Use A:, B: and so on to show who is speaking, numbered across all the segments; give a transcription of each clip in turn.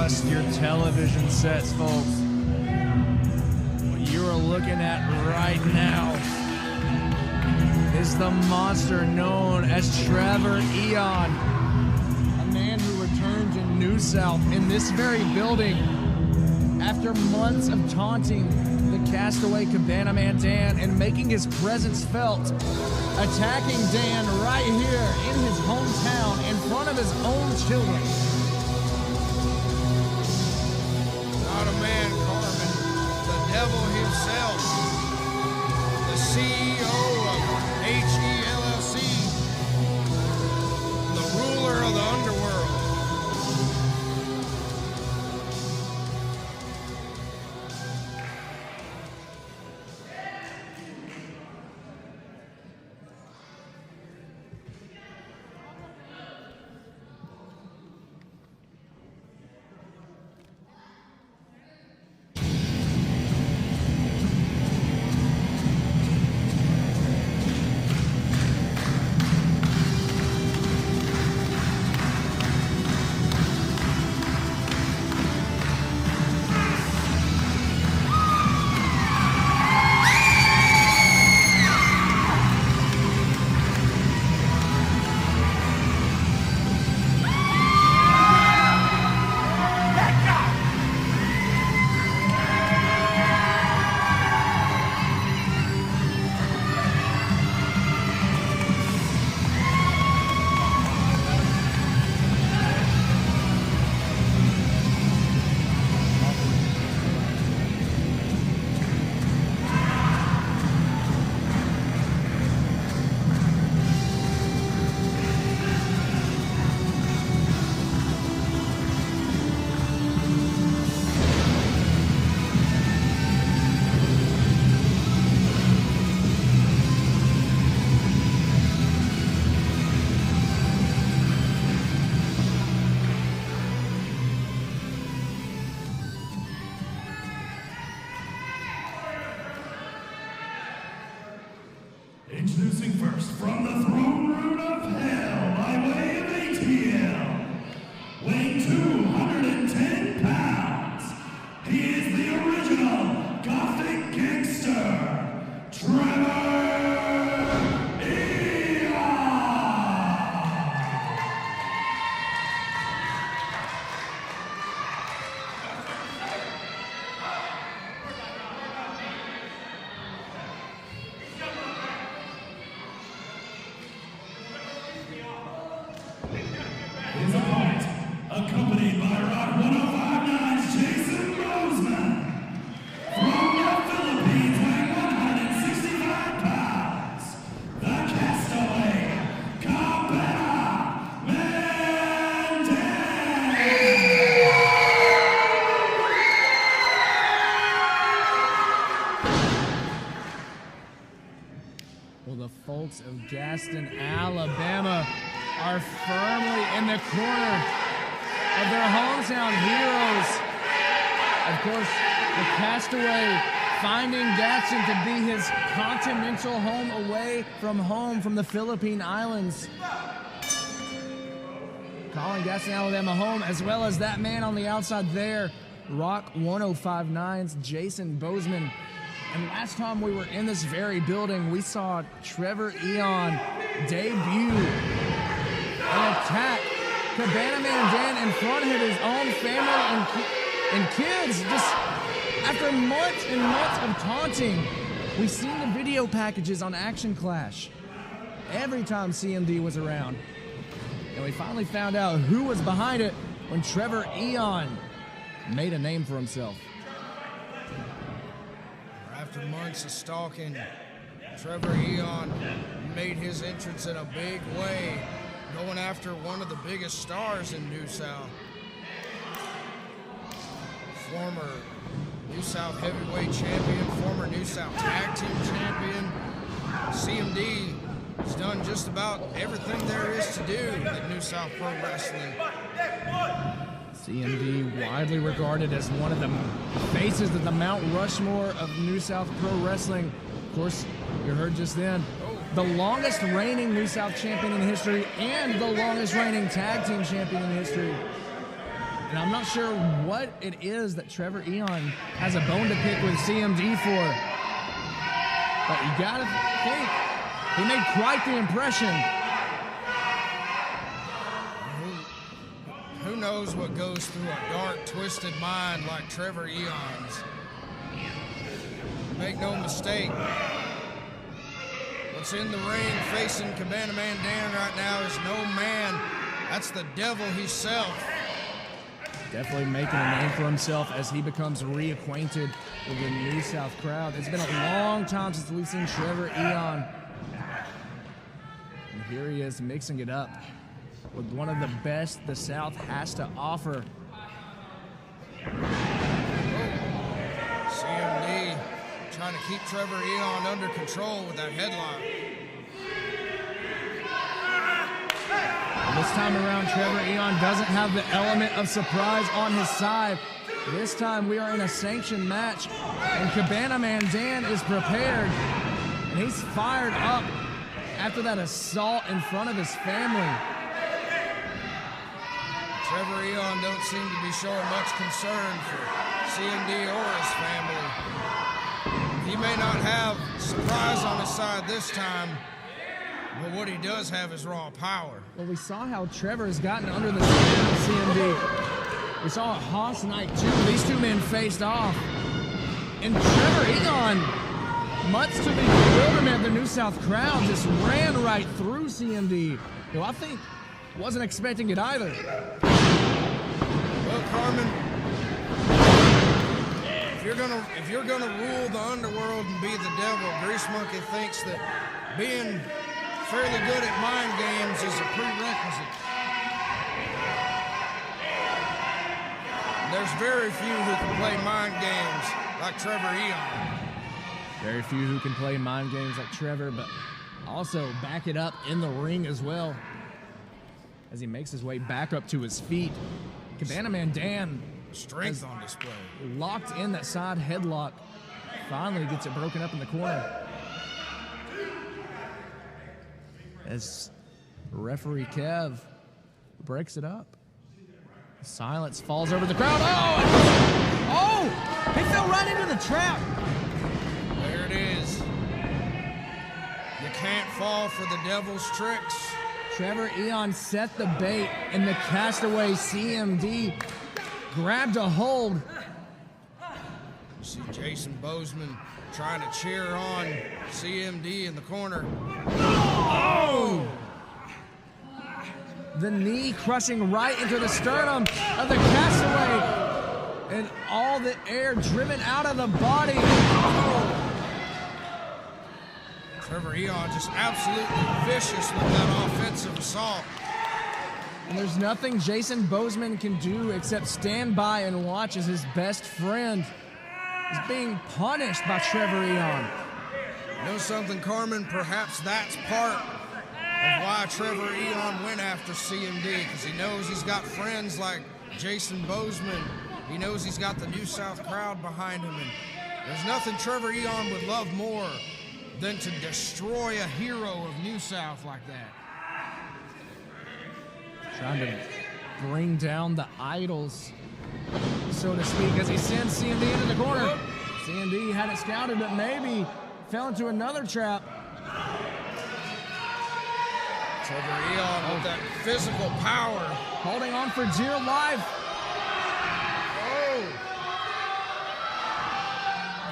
A: adjust your television sets, folks. What you are looking at right now is the monster known as Trever Aeon, a man who returned to New South in this very building after months of taunting the castaway Cabana man Dan and making his presence felt, attacking Dan right here in his hometown in front of his own children.
B: Not a man, Carmen, the devil himself, the CEO of HELLC, the ruler of the underworld.
C: Introducing first, from the throne room of hell, by way of ATL, weighing 210 pounds, he is the original Gothic gangster, Trever Aeon! His opponent, accompanied by Rock 1059's Jason Bozeman. From the Philippines, weighing 165 pounds, the castaway, Cabana Mendez.
A: Well, the folks of Gaston, Alabama are firmly in the corner of their hometown heroes. Of course, the castaway finding Gaston to be his continental home away from home from the Philippine Islands. Calling Gaston, Alabama home, as well as that man on the outside there, Rock 1059's Jason Bozeman. And last time we were in this very building, we saw Trever Aeon debut and attack Cabana Man Dan in front of his own family and kids. Just after months and months of taunting, we've seen the video packages on Action Clash every time CMD was around. And we finally found out who was behind it when Trever Aeon made a name for himself.
B: After months of stalking, Trever Aeon made his entrance in a big way, going after one of the biggest stars in New South. Former New South heavyweight champion, former New South tag team champion. CMD has done just about everything there is to do in New South Pro Wrestling.
A: CMD, widely regarded as one of the faces of the Mount Rushmore of New South Pro Wrestling. Of course, you heard just then, the longest reigning New South champion in history and the longest reigning tag team champion in history. And I'm not sure what it is that Trever Aeon has a bone to pick with CMD for. But you gotta think, he made quite the impression.
B: Who knows what goes through a dark, twisted mind like Trever Aeon's? Make no mistake, what's in the ring facing Cabana Man Dan right now is no man. That's the devil himself.
A: Definitely making a name for himself as he becomes reacquainted with the New South crowd. It's been a long time since we've seen Trever Aeon. And here he is mixing it up with one of the best the South has to offer.
B: CMD trying to keep Trever Aeon under control with that headlock.
A: This time around, Trever Aeon doesn't have the element of surprise on his side. This time we are in a sanctioned match, and Cabana Man Dan is prepared, and he's fired up after that assault in front of his family.
B: Trever Aeon don't seem to be showing much concern for CMD or his family. He may not have surprise on his side this time, but what he does have is raw power.
A: Well, we saw how Trever has gotten under the skin of CMD. We saw a Hoss night too. These two men faced off. And Trever Aeon, much to the bewilderment of the New South crowd, just ran right through CMD, who I think wasn't expecting it either.
B: Well, Carmen, if you're gonna rule the underworld and be the devil, Grease Monkey thinks that being fairly good at mind games is a prerequisite. There's very few who can play mind games like Trever Aeon.
A: Very few who can play mind games like Trever, but also back it up in the ring as well. As he makes his way back up to his feet, Cabana Man Dan,
B: strength on display,
A: locked in that side headlock, finally gets it broken up in the corner. As referee Kev breaks it up. Silence falls over the crowd. Oh! He fell right into the trap.
B: There it is. You can't fall for the devil's tricks.
A: Trever Aeon set the bait, and the castaway CMD grabbed a hold.
B: You see Jason Bozeman trying to cheer on CMD in the corner.
A: Oh! The knee crushing right into the sternum of the castaway, and all the air driven out of the body. Oh!
B: Trever Aeon just absolutely vicious with that offensive assault.
A: And there's nothing Jason Bozeman can do except stand by and watch as his best friend is being punished by Trever Aeon.
B: You know something, Carmen? Perhaps that's part of why Trever Aeon went after CMD, because he knows he's got friends like Jason Bozeman. He knows he's got the New South crowd behind him, and there's nothing Trever Aeon would love more than to destroy a hero of New South like that.
A: Trying to bring down the idols, so to speak, as he sends CMD into the corner. CMD had it scouted, but maybe fell into another trap.
B: Trever Aeon with that physical power.
A: Holding on for dear life.
B: Oh!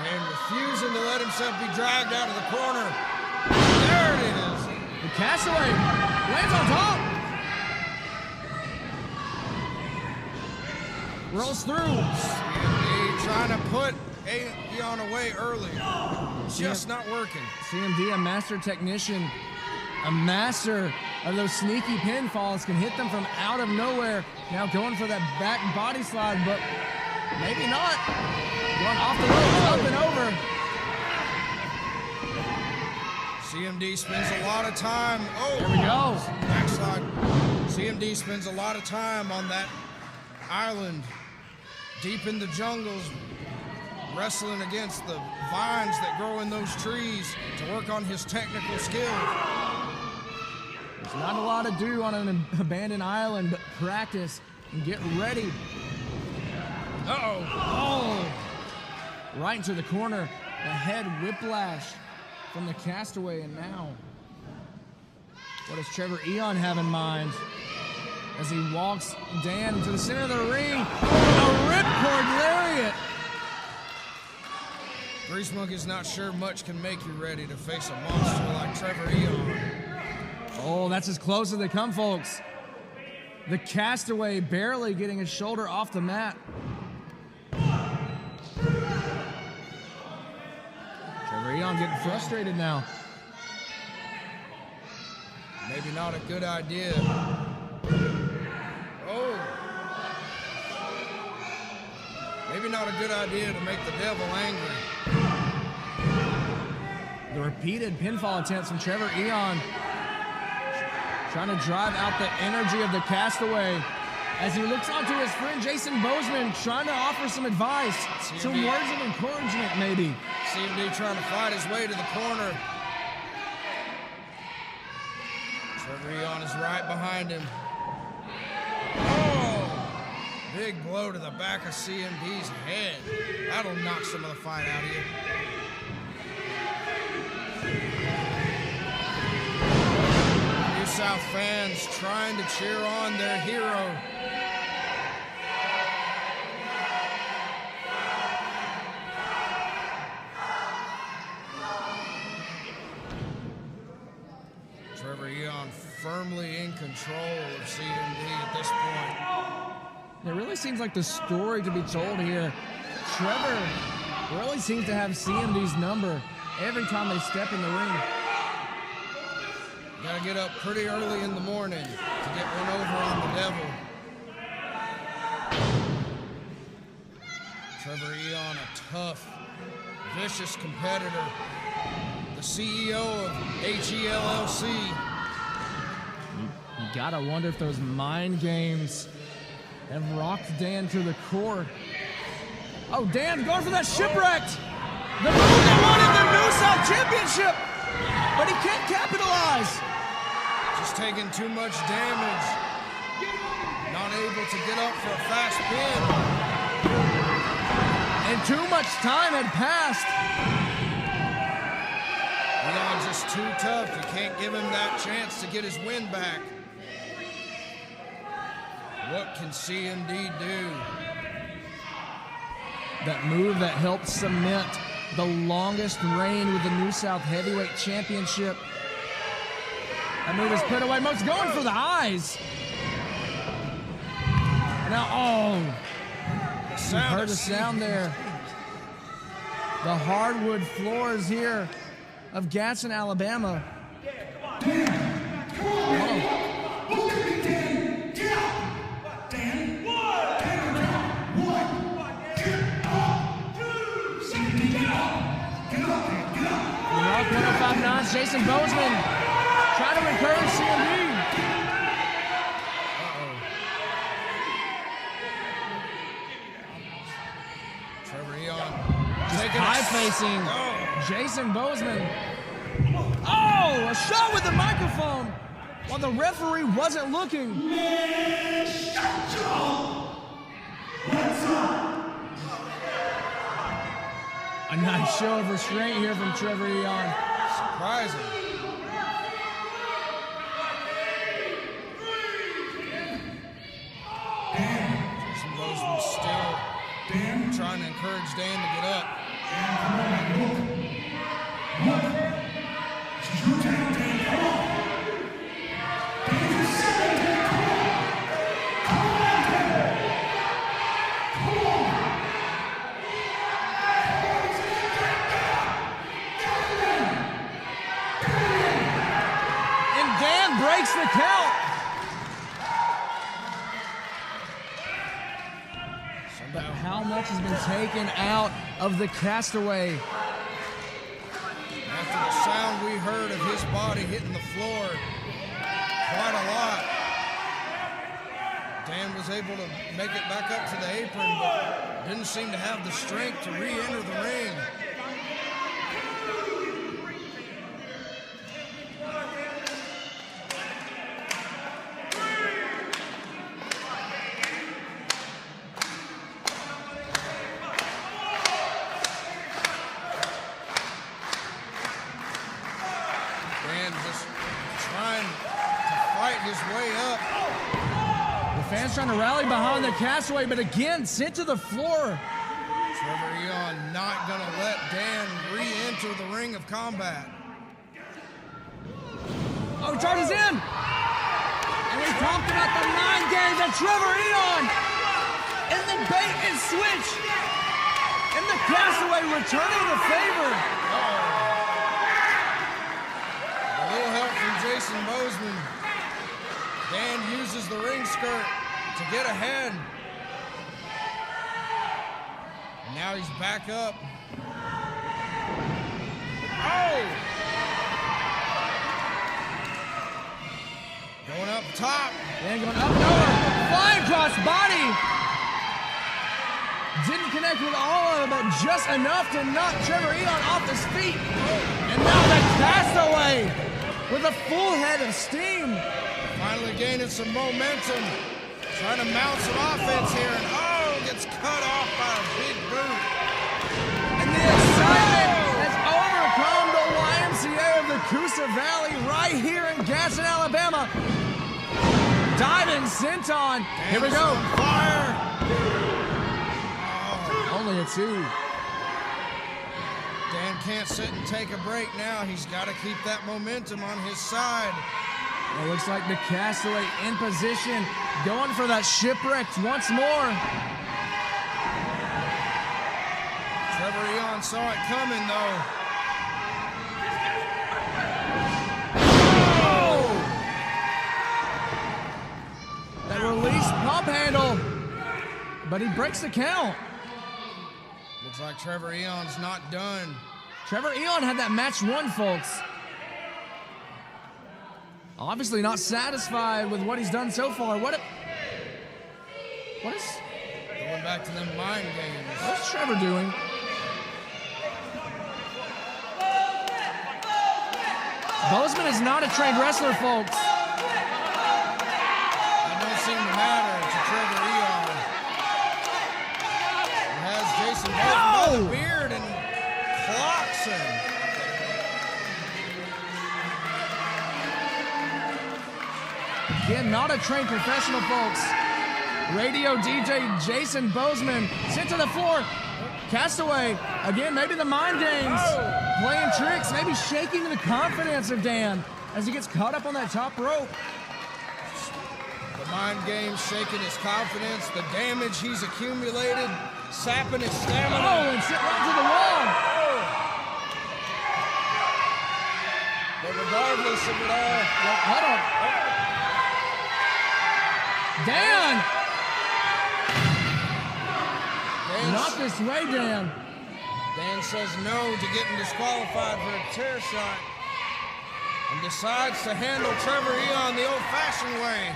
B: And refusing to let himself be dragged out of the corner. There it is.
A: The castaway lands on top. Rolls through.
B: CMD trying to put Aeon away early. Just not working.
A: CMD, a master technician, a master of those sneaky pinfalls, can hit them from out of nowhere. Now going for that back body slide, but maybe not. Going off the ropes, up and over.
B: CMD spends a lot of time. Oh,
A: there we go.
B: Backslide. CMD spends a lot of time on that island, deep in the jungles, wrestling against the vines that grow in those trees to work on his technical skills.
A: There's not a lot to do on an abandoned island, but practice and get ready
B: Uh-oh.
A: Oh! Right into the corner. A head whiplash from the Castaway, and now what does Trever Aeon have in mind as he walks Dan to the center of the ring? A ripcord lariat!
B: Grease Monkey's not sure much can make you ready to face a monster like Trever Aeon.
A: Oh, that's as close as they come, folks. The Castaway barely getting his shoulder off the mat. Trever Aeon getting frustrated now.
B: Maybe not a good idea. Oh. Maybe not a good idea to make the devil angry.
A: The repeated pinfall attempts from Trever Aeon, trying to drive out the energy of the Castaway as he looks on to his friend Jason Bozeman, trying to offer some advice, some words of encouragement maybe.
B: CMD trying to fight his way to the corner. Trever Aeon is right behind him. Oh! Big blow to the back of CMD's head. That'll knock some of the fight out of you. New South fans trying to cheer on their hero. Trever Aeon firmly in control of CMD at this point.
A: It really seems like the story to be told here. Trever really seems to have CMD's number every time they step in the ring.
B: Got to get up pretty early in the morning to get one over on the devil. Trever Aeon, a tough, vicious competitor. The CEO of HELLC.
A: You gotta wonder if those mind games have rocked Dan to the core. Oh, Dan going for that shipwrecked. The move that wanted the New South Championship, but he can't capitalize.
B: Just taking too much damage. Not able to get up for a fast pin.
A: And too much time had passed.
B: Aeon's just too tough. You can't give him that chance to get his win back. What can CMD do?
A: That move that helped cement the longest reign with the New South Heavyweight Championship. That move is put away. Mo's going for the eyes. Now, oh. You heard the sound there. The hardwood floors here of Gadsden, Alabama.
C: Dan, come on, man. Look at me, Dan. Get up. Dan. Dan, one. Get up. CMD, get up. Get up, man. Get up.
A: Rock 105.9's Jason Bozeman trying to encourage CMD.
B: Trever Aeon
A: High facing Jason Bozeman. Oh, a shot with the microphone while the referee wasn't looking. A nice show of restraint here from Trever Aeon.
B: Surprising. Jason Bozeman still trying to encourage Dan to get up.
A: And Dan breaks the count. But how much has been taken out of the Castaway?
B: After the sound we heard of his body hitting the floor, quite a lot. Dan was able to make it back up to the apron, but didn't seem to have the strength to re-enter the ring. just trying to fight his way up.
A: The fans trying to rally behind the Castaway, but again, sent to the floor.
B: Trever Aeon not going to let Dan re-enter the ring of combat.
A: Oh, charges in! And we talked about the mind games of Trever Aeon! And the bait and switch! And the Castaway returning the favor!
B: A little help from Jason Bozeman. Dan uses the ring skirt to get ahead. Now he's back up. Oh! Going up top.
A: Dan going up and over. Flying cross body. Didn't connect with all of it, but just enough to knock Trever Aeon off his feet. And now the Castaway with a full head of steam.
B: Finally gaining some momentum. Trying to mount some offense here. And gets cut off by a big boot.
A: And the excitement has overcome the YMCA of the Coosa Valley right here in Gaston, Alabama. Diving senton. Here we go.
B: Fire.
A: Only a 2.
B: Dan can't sit and take a break now. He's got to keep that momentum on his side.
A: It looks like the Castaway in position, going for that shipwrecked once more.
B: Trever Aeon saw it coming, though.
A: Oh! That release pump handle, but he breaks the count.
B: Looks like Trever Aeon's not done.
A: Trever Aeon had that match won, folks. Obviously not satisfied with what he's done so far. What is
B: Going back to them mind games.
A: What's Trever doing? Bozeman is not a trained wrestler, folks.
B: That don't seem to matter to Trever Aeon. He has Jason Bozeman by the beard and clocks him.
A: Again, not a trained professional, folks. Radio DJ Jason Bozeman sent to the floor. Castaway, again, maybe the mind games. Playing tricks, maybe shaking the confidence of Dan as he gets caught up on that top rope.
B: The mind games shaking his confidence, the damage he's accumulated, sapping his stamina.
A: Oh, and sit right to the wall.
B: But regardless of it all,
A: Hold on. Dan! Not this way, Dan.
B: Dan says no to getting disqualified for a chair shot and decides to handle Trever Aeon the old-fashioned way.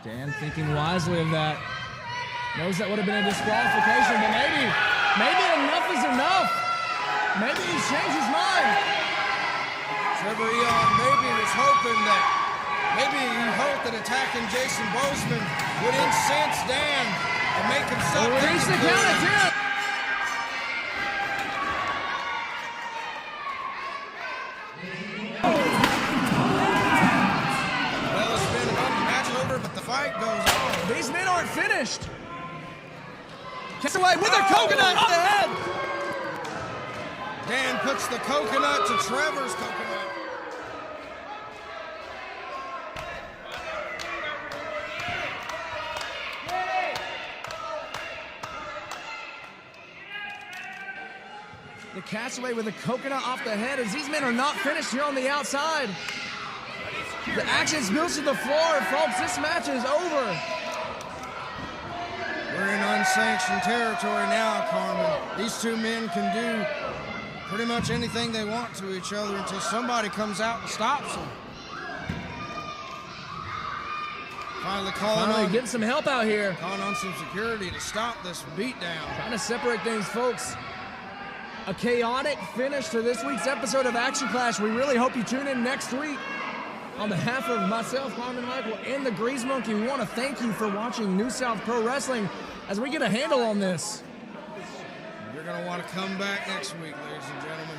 A: Dan thinking wisely of that. Knows that would have been a disqualification, but maybe enough is enough. Maybe he's changed his mind.
B: Trever Aeon maybe was hoping that attacking Jason Bozeman would incense Dan and make himself
A: Reach the count at 10.
B: Well, it's been a match over, but the fight goes on.
A: These men aren't finished. Castaway with a coconut on the head.
B: Dan puts the coconut to Trevor's coconut.
A: The Castaway with a coconut off the head as these men are not finished here on the outside. The action spills to the floor, folks. This match is over.
B: We're in unsanctioned territory now, Carmen. These two men can do pretty much anything they want to each other until somebody comes out and stops them. Finally
A: getting some help out here.
B: Calling on some security to stop this beatdown.
A: Trying to separate things, folks. A chaotic finish to this week's episode of Action Clash. We really hope you tune in next week. On behalf of myself, Carmen Michael, and the Grease Monkey, we want to thank you for watching New South Pro Wrestling as we get a handle on this.
B: You're going to want to come back next week, ladies and gentlemen.